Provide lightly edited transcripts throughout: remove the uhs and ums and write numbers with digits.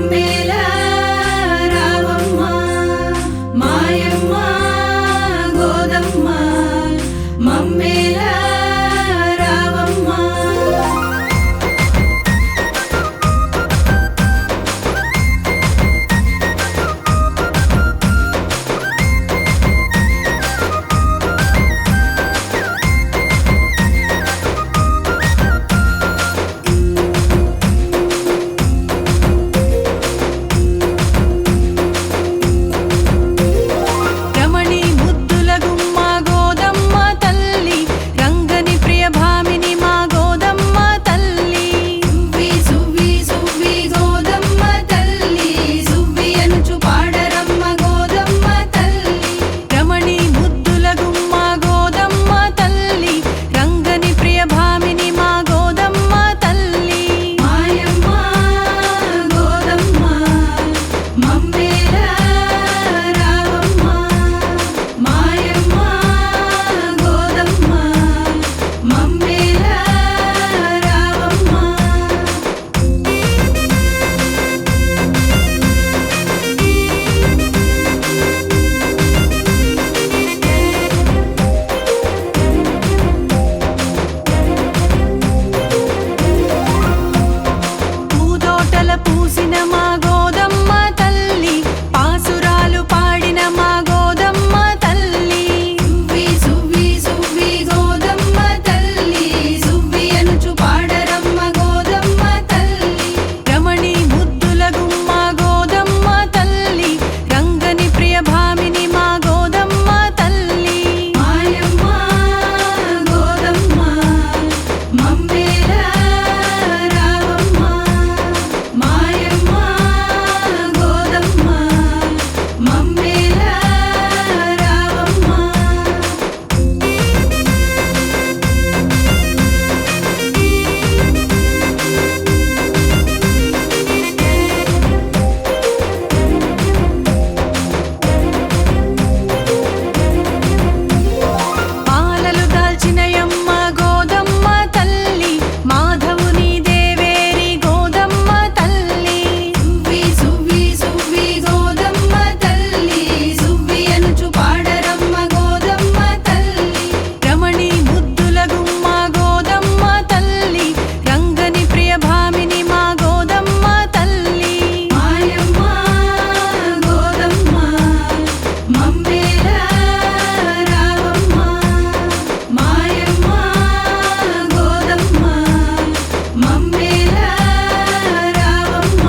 మమ్మేల రావమ్మ మాయమ్మ గోదమ్మ మమ్మేల రావమ్మ పూసిన మా గోదమ్మ తల్లి పాసురాలు పాడిన మా గోదమ్మ తల్లి సువ్వి సువ్వి సువ్వి గోదమ్మ తల్లి సువ్వి అనుచు పాడరమ్మ గోదమ్మ తల్లి రమణి ముద్దుల గుమ్మ గోదమ్మ తల్లి రంగని ప్రియ భామిని మా గోదమ్మ తల్లి మాయమ్మ గోదమ్మ మమ్మేల రావమ్మ మాయమ్మ గోదమ్మ మమ్మేల రావమ్మ పాలలు దాల్చినయమ్మ గోదమ్మ తల్లి మాధవుని దేవేరి గోదమ్మ తల్లి సువ్వి సువ్వి సువ్వి గోదమ్మ తల్లి సువ్వి అనుచు పాడరమ్మ గోదమ్మ తల్లి రమణి ముద్దుల గుమ్మ గోదమ్మ తల్లి రంగని ప్రియ భామిని మా గోదమ్మ తల్లి మాయమ్మ గోదమ్మ మమ్మేల రావమ్మ మాయమ్మ గోదమ్మ మమ్మేల రావమ్మ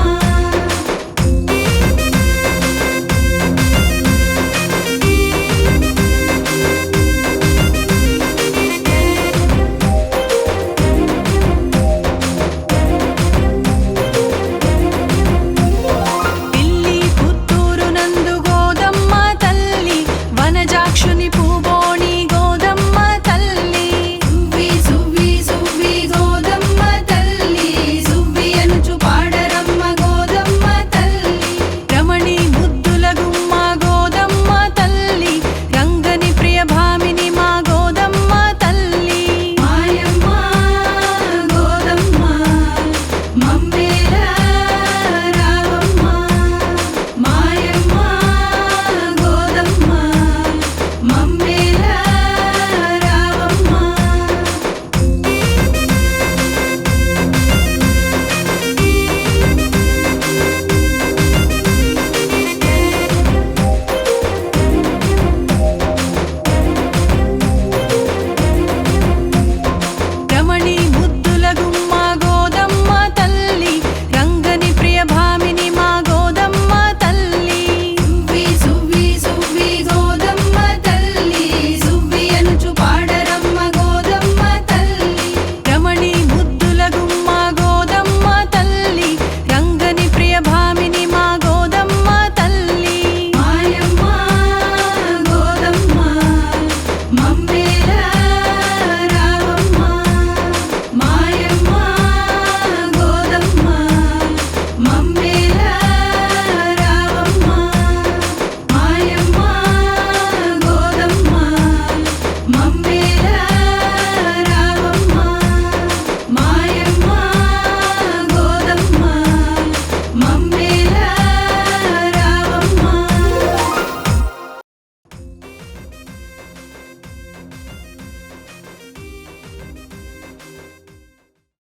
పిల్లి పుత్తూరు నందు గోదమ్మ తల్లి వనజాక్షుని పూబోణి గోదమ్మ తల్లి సువ్వి సువ్వి సువ్వి గోదమ్మ తల్లి సువ్వి అనుచు పాడరమ్మ గోదమ్మ తల్లి రమణి ముద్దుల గుమ్మ గోదమ్మ తల్లి రంగని ప్రియ భామిని మా గోదమ్మ తల్లి మాయమ్మ గోదమ్మ మమ్మ